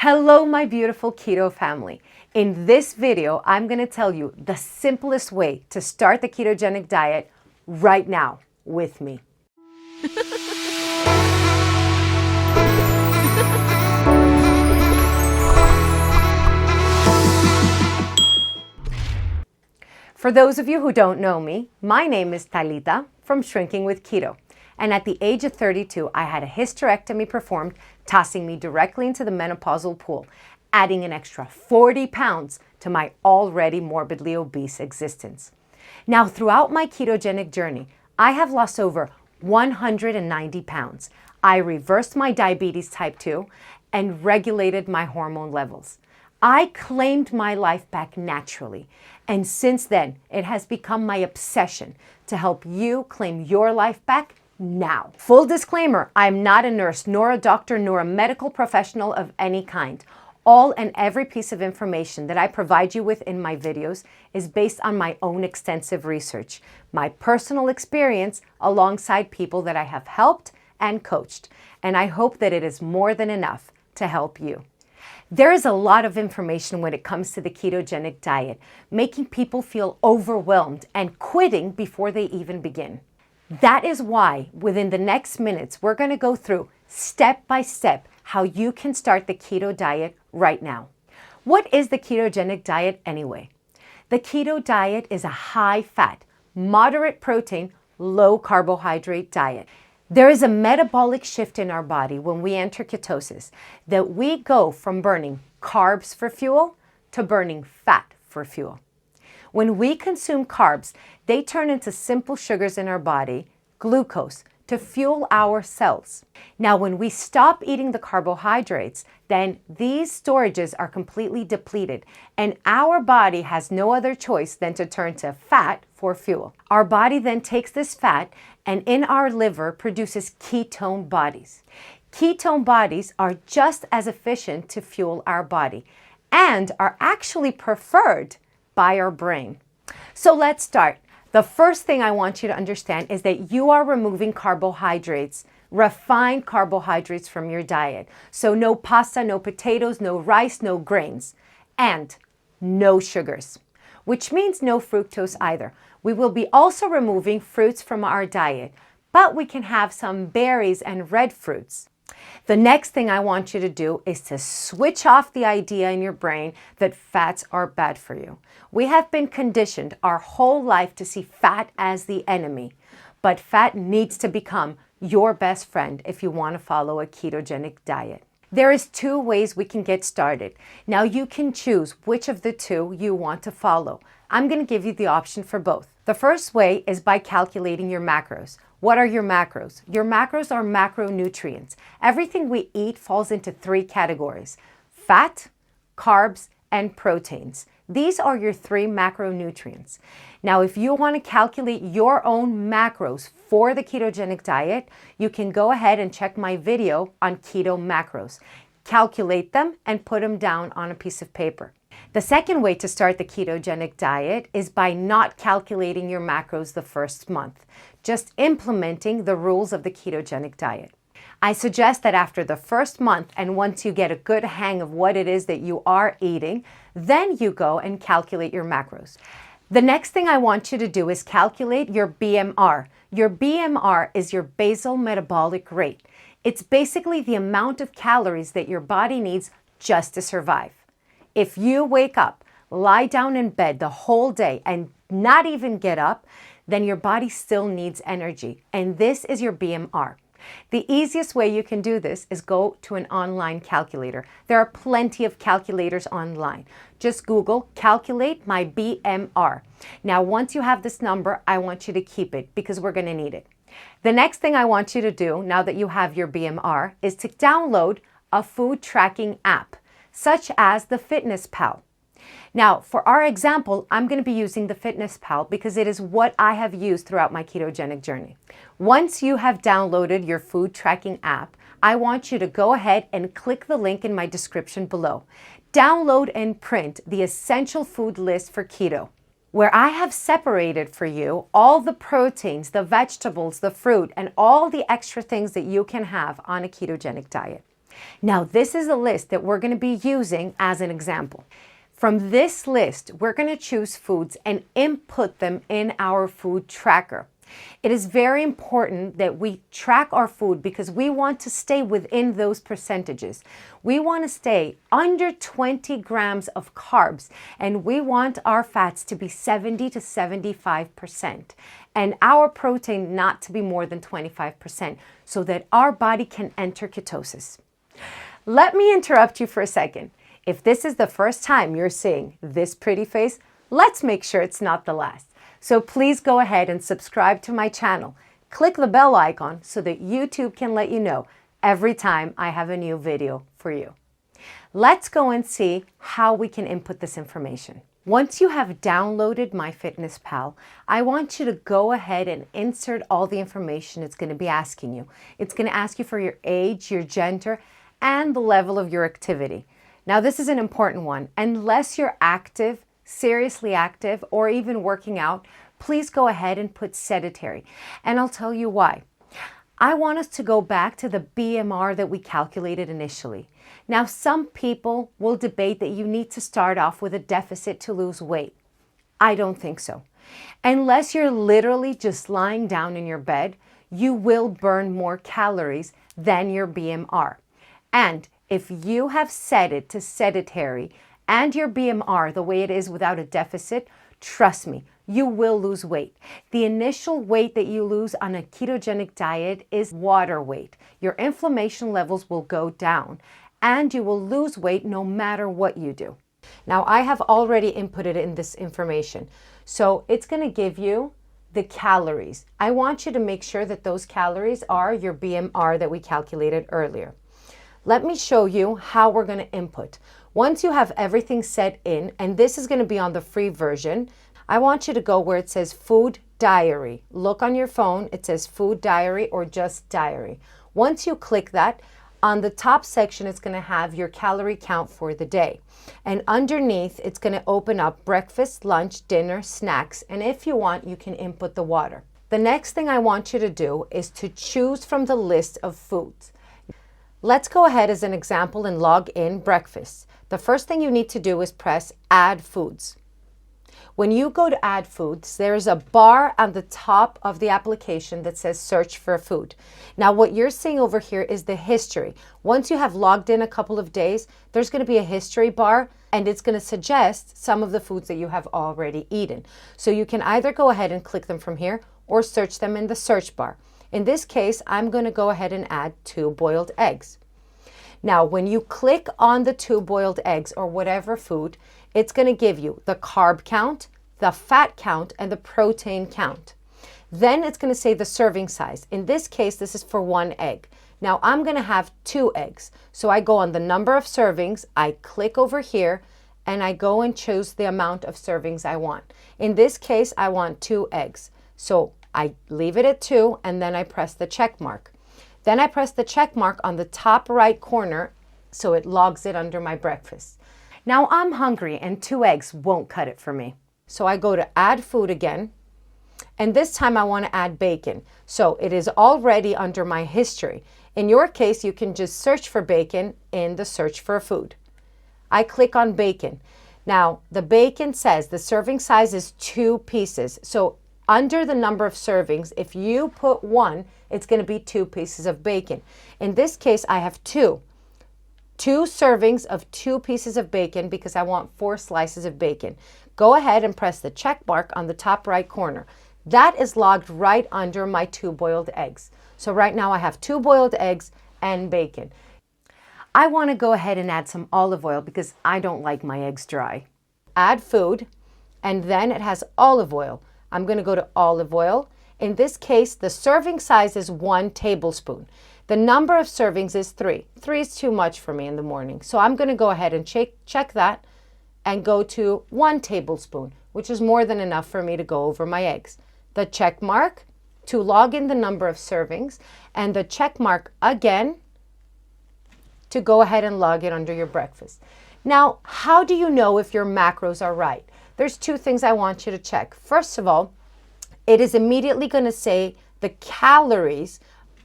Hello, my beautiful keto family. In this video, I'm going to tell you the simplest way to start the ketogenic diet right now with me. For those of you who don't know me, my name is Talita from Shrinking with Keto. And at the age of 32, I had a hysterectomy performed, tossing me directly into the menopausal pool, adding an extra 40 pounds to my already morbidly obese existence. Now, throughout my ketogenic journey, I have lost over 190 pounds. I reversed my diabetes type 2 and regulated my hormone levels. I claimed my life back naturally, and since then, it has become my obsession to help you claim your life back now. Full disclaimer, I'm not a nurse, nor a doctor, nor a medical professional of any kind. All and every piece of information that I provide you with in my videos is based on my own extensive research, my personal experience alongside people that I have helped and coached, and I hope that it is more than enough to help you. There is a lot of information when it comes to the ketogenic diet, making people feel overwhelmed and quitting before they even begin. That is why within the next minutes, we're going to go through step by step how you can start the keto diet right now. What is the ketogenic diet anyway? The keto diet is a high fat, moderate protein, low carbohydrate diet. There is a metabolic shift in our body when we enter ketosis that we go from burning carbs for fuel to burning fat for fuel. When we consume carbs, they turn into simple sugars in our body, glucose, to fuel our cells. Now, when we stop eating the carbohydrates, then these storages are completely depleted, and our body has no other choice than to turn to fat for fuel. Our body then takes this fat and in our liver produces ketone bodies. Ketone bodies are just as efficient to fuel our body and are actually preferred by our brain. So let's start. The first thing I want you to understand is that you are removing carbohydrates, refined carbohydrates from your diet. So no pasta, no potatoes, no rice, no grains, and no sugars, which means no fructose either. We will be also removing fruits from our diet, but we can have some berries and red fruits. The next thing I want you to do is to switch off the idea in your brain that fats are bad for you. We have been conditioned our whole life to see fat as the enemy, but fat needs to become your best friend if you want to follow a ketogenic diet. There is two ways we can get started. Now you can choose which of the two you want to follow. I'm going to give you the option for both. The first way is by calculating your macros. What are your macros? Your macros are macronutrients. Everything we eat falls into three categories: fat, carbs, and proteins. These are your three macronutrients. Now, if you want to calculate your own macros for the ketogenic diet, you can go ahead and check my video on keto macros. Calculate them and put them down on a piece of paper. The second way to start the ketogenic diet is by not calculating your macros the first month, just implementing the rules of the ketogenic diet. I suggest that after the first month, and once you get a good hang of what it is that you are eating, then you go and calculate your macros. The next thing I want you to do is calculate your BMR. Your BMR is your basal metabolic rate. It's basically the amount of calories that your body needs just to survive. If you wake up, lie down in bed the whole day and not even get up, then your body still needs energy, and this is your BMR. The easiest way you can do this is go to an online calculator. There are plenty of calculators online. Just Google calculate my BMR. Now, once you have this number, I want you to keep it because we're going to need it. The next thing I want you to do, now that you have your BMR, is to download a food tracking app, such as the FitnessPal. Now, for our example, I'm going to be using the FitnessPal because it is what I have used throughout my ketogenic journey. Once you have downloaded your food tracking app, I want you to go ahead and click the link in my description below. Download and print the essential food list for keto, where I have separated for you all the proteins, the vegetables, the fruit, and all the extra things that you can have on a ketogenic diet. Now, this is a list that we're going to be using as an example. From this list, we're going to choose foods and input them in our food tracker. It is very important that we track our food because we want to stay within those percentages. We want to stay under 20 grams of carbs, and we want our fats to be 70 to 75%, and our protein not to be more than 25%, so that our body can enter ketosis. Let me interrupt you for a second. If this is the first time you're seeing this pretty face, let's make sure it's not the last. So please go ahead and subscribe to my channel. Click the bell icon so that YouTube can let you know every time I have a new video for you. Let's go and see how we can input this information. Once you have downloaded MyFitnessPal, I want you to go ahead and insert all the information it's going to be asking you. It's going to ask you for your age, your gender, and the level of your activity. Now, this is an important one. Unless you're active, seriously active, or even working out, please go ahead and put sedentary. And I'll tell you why. I want us to go back to the BMR that we calculated initially. Now, some people will debate that you need to start off with a deficit to lose weight. I don't think so. Unless you're literally just lying down in your bed, you will burn more calories than your BMR. And if you have set it to sedentary and your BMR the way it is without a deficit, trust me, you will lose weight. The initial weight that you lose on a ketogenic diet is water weight. Your inflammation levels will go down and you will lose weight no matter what you do. Now, I have already inputted in this information. So it's going to give you the calories. I want you to make sure that those calories are your BMR that we calculated earlier. Let me show you how we're going to input. Once you have everything set in, and this is going to be on the free version, I want you to go where it says Food Diary. Look on your phone, it says Food Diary or just Diary. Once you click that, on the top section, it's going to have your calorie count for the day. And underneath, it's going to open up breakfast, lunch, dinner, snacks, and if you want, you can input the water. The next thing I want you to do is to choose from the list of foods. Let's go ahead as an example and log in breakfast. The first thing you need to do is press Add Foods. When you go to Add Foods, there's a bar on the top of the application that says Search for Food. Now, what you're seeing over here is the history. Once you have logged in a couple of days, there's going to be a history bar, and it's going to suggest some of the foods that you have already eaten. So you can either go ahead and click them from here or search them in the search bar. In this case, I'm going to go ahead and add 2 boiled eggs. Now, when you click on the 2 boiled eggs or whatever food, it's going to give you the carb count, the fat count, and the protein count. Then it's going to say the serving size. In this case, this is for 1 egg. Now, I'm going to have 2 eggs. So I go on the number of servings, I click over here, and I go and choose the amount of servings I want. In this case, I want 2 eggs. So I leave it at 2, and then I press the check mark. Then I press the check mark on the top right corner so it logs it under my breakfast. Now I'm hungry and 2 eggs won't cut it for me. So I go to Add Food again, and this time I want to add bacon. So it is already under my history. In your case, you can just search for bacon in the search for food. I click on bacon. Now the bacon says the serving size is 2 pieces. So under the number of servings, if you put 1, it's going to be 2 pieces of bacon. In this case, I have 2. 2 servings of 2 pieces of bacon because I want 4 slices of bacon. Go ahead and press the check mark on the top right corner. That is logged right under my 2 boiled eggs. So right now I have 2 boiled eggs and bacon. I want to go ahead and add some olive oil because I don't like my eggs dry. Add food, and then it has olive oil. I'm going to go to olive oil. In this case, the serving size is 1 tablespoon. The number of servings is 3. 3 is too much for me in the morning. So I'm going to go ahead and check that and go to 1 tablespoon, which is more than enough for me to go over my eggs. The check mark to log in the number of servings, and the check mark again to go ahead and log it under your breakfast. Now, how do you know if your macros are right? There's 2 things I want you to check. First of all, it is immediately going to say the calories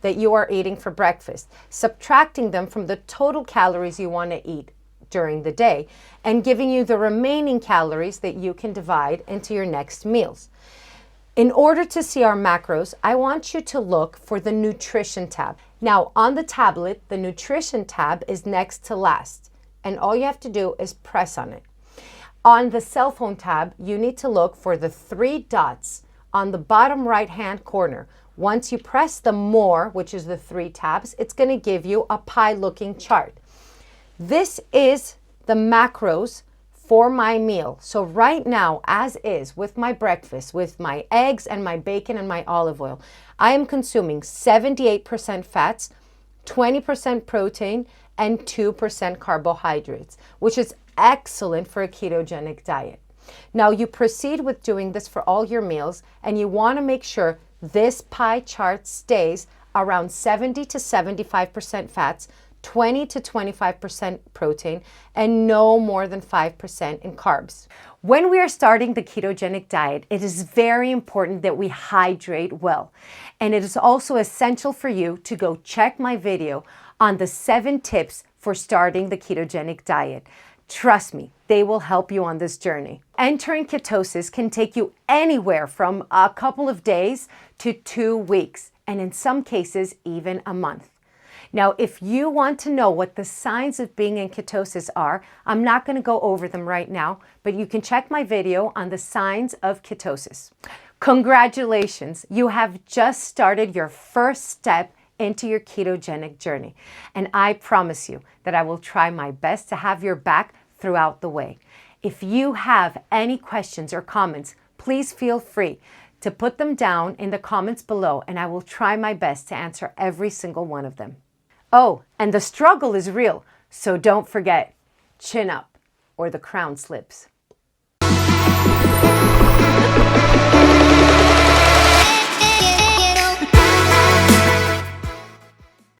that you are eating for breakfast, subtracting them from the total calories you want to eat during the day, and giving you the remaining calories that you can divide into your next meals. In order to see our macros, I want you to look for the nutrition tab. Now, on the tablet, the nutrition tab is next to last, and all you have to do is press on it. On the cell phone tab, you need to look for the 3 dots on the bottom right-hand corner. Once you press the more, which is the 3 tabs, it's going to give you a pie-looking chart. This is the macros for my meal. So right now, as is, with my breakfast, with my eggs and my bacon and my olive oil, I am consuming 78% fats, 20% protein, and 2% carbohydrates, which is excellent for a ketogenic diet. Now you proceed with doing this for all your meals, and you want to make sure this pie chart stays around 70 to 75% fats, 20 to 25% protein, and no more than 5% in carbs. When we are starting the ketogenic diet, it is very important that we hydrate well. And it is also essential for you to go check my video on the 7 tips for starting the ketogenic diet. Trust me, they will help you on this journey. Entering ketosis can take you anywhere from a couple of days to 2 weeks, and in some cases, even a month. Now, if you want to know what the signs of being in ketosis are, I'm not going to go over them right now, but you can check my video on the signs of ketosis. Congratulations, you have just started your first step into your ketogenic journey. And I promise you that I will try my best to have your back throughout the way. If you have any questions or comments, please feel free to put them down in the comments below, and I will try my best to answer every single one of them. Oh, and the struggle is real, so don't forget, chin up or the crown slips.